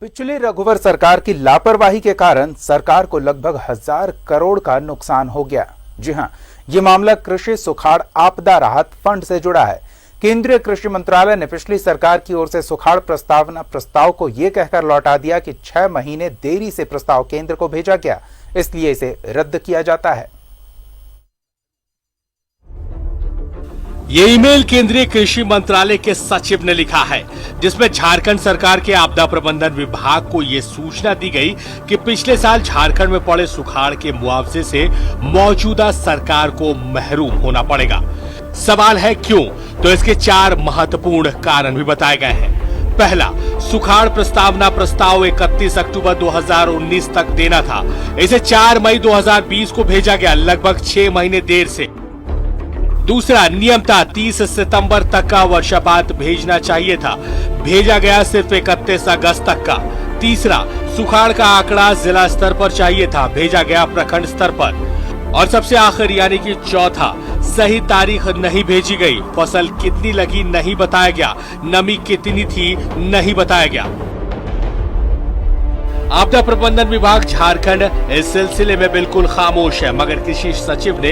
पिछली रघुवर सरकार की लापरवाही के कारण सरकार को लगभग 1000 करोड़ का नुकसान हो गया। जी हां, ये मामला कृषि सुखाड़ आपदा राहत फंड से जुड़ा है। केंद्रीय कृषि मंत्रालय ने पिछली सरकार की ओर से सुखाड़ प्रस्ताव को यह कहकर लौटा दिया कि 6 महीने देरी से प्रस्ताव केंद्र को भेजा गया, इसलिए इसे रद्द किया जाता है। ये ईमेल केंद्रीय कृषि मंत्रालय के सचिव ने लिखा है, जिसमें झारखंड सरकार के आपदा प्रबंधन विभाग को ये सूचना दी गई कि पिछले साल झारखंड में पड़े सुखाड़ के मुआवजे से मौजूदा सरकार को महरूम होना पड़ेगा। सवाल है क्यों? तो इसके 4 महत्वपूर्ण कारण भी बताए गए हैं। पहला, सुखाड़ प्रस्तावना प्रस्ताव 31 अक्टूबर 2019 तक देना था। इसे 4 मई 2020 को भेजा गया, लगभग 6 महीने देर से। दूसरा, नियम था 30 सितंबर तक का वर्षापात भेजना चाहिए था, भेजा गया सिर्फ 31 अगस्त तक का। तीसरा, सुखाड़ का आंकड़ा जिला स्तर पर चाहिए था, भेजा गया प्रखंड स्तर पर। और सबसे आखिर यानी कि चौथा, सही तारीख नहीं भेजी गई, फसल कितनी लगी नहीं बताया गया, नमी कितनी थी नहीं बताया गया। आपदा प्रबंधन विभाग झारखंड इस सिलसिले में बिल्कुल खामोश है, मगर कृषि सचिव ने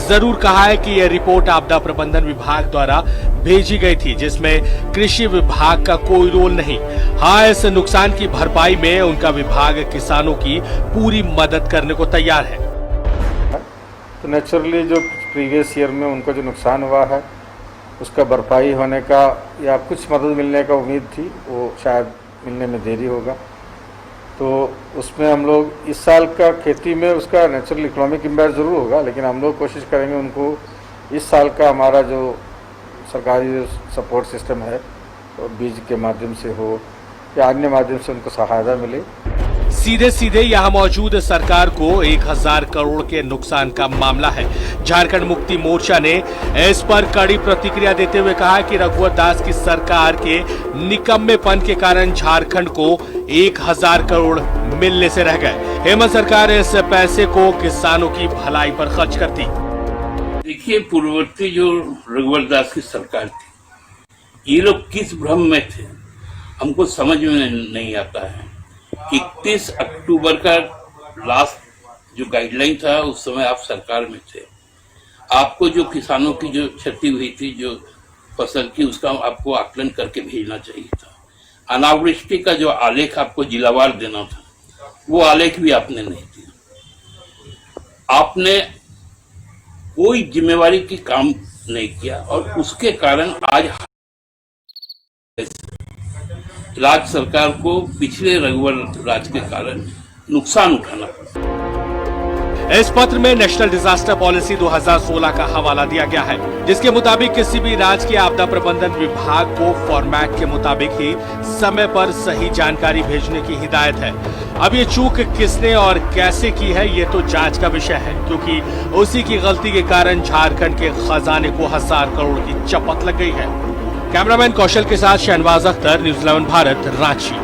जरूर कहा है कि यह रिपोर्ट आपदा प्रबंधन विभाग द्वारा भेजी गई थी, जिसमें कृषि विभाग का कोई रोल नहीं। हाँ, इस नुकसान की भरपाई में उनका विभाग किसानों की पूरी मदद करने को तैयार है। तो नेचुरली जो प्रीवियस ईयर में उनको जो नुकसान हुआ है उसका भरपाई होने का या कुछ मदद मिलने का उम्मीद थी, वो शायद मिलने में देरी होगा। तो उसमें हम लोग इस साल का खेती में उसका नेचुरल इकोनॉमिक इम्पैक्ट ज़रूर होगा, लेकिन हम लोग कोशिश करेंगे उनको इस साल का हमारा जो सरकारी सपोर्ट सिस्टम है तो बीज के माध्यम से हो या अन्य माध्यम से उनको सहायता मिले। सीधे यहाँ मौजूद सरकार को 1000 करोड़ के नुकसान का मामला है। झारखंड मुक्ति मोर्चा ने इस पर कड़ी प्रतिक्रिया देते हुए कहा कि रघुवर दास की सरकार के निकम्मेपन के कारण झारखंड को 1000 करोड़ मिलने से रह गए। हेमंत सरकार इस पैसे को किसानों की भलाई पर खर्च करती। देखिए, पूर्ववर्ती जो रघुवर दास की सरकार थी, ये लोग किस भ्रम में थे हमको समझ में नहीं आता है। 31 अक्टूबर का लास्ट जो गाइडलाइन था, उस समय आप सरकार में थे। आपको जो किसानों की जो क्षति हुई थी जो फसल की, उसका आपको आकलन करके भेजना चाहिए था। अनावृष्टि का जो आलेख आपको जिलावार देना था, वो आलेख भी आपने नहीं दिया। आपने कोई जिम्मेवारी की काम नहीं किया और उसके कारण आज राज्य सरकार को पिछले रघुवर राज के कारण नुकसान उठाना पड़ा। इस पत्र में नेशनल डिजास्टर पॉलिसी 2016 का हवाला दिया गया है, जिसके मुताबिक किसी भी राज्य के आपदा प्रबंधन विभाग को फॉर्मेट के मुताबिक ही समय पर सही जानकारी भेजने की हिदायत है। अब ये चूक किसने और कैसे की है, ये तो जांच का विषय है, क्योंकि उसी की गलती के कारण झारखंड के खजाने को 1000 करोड़ की चपत लग गई है। कैमरामैन कौशल के साथ शहनवाज अख्तर, न्यूज़ 11 भारत, रांची।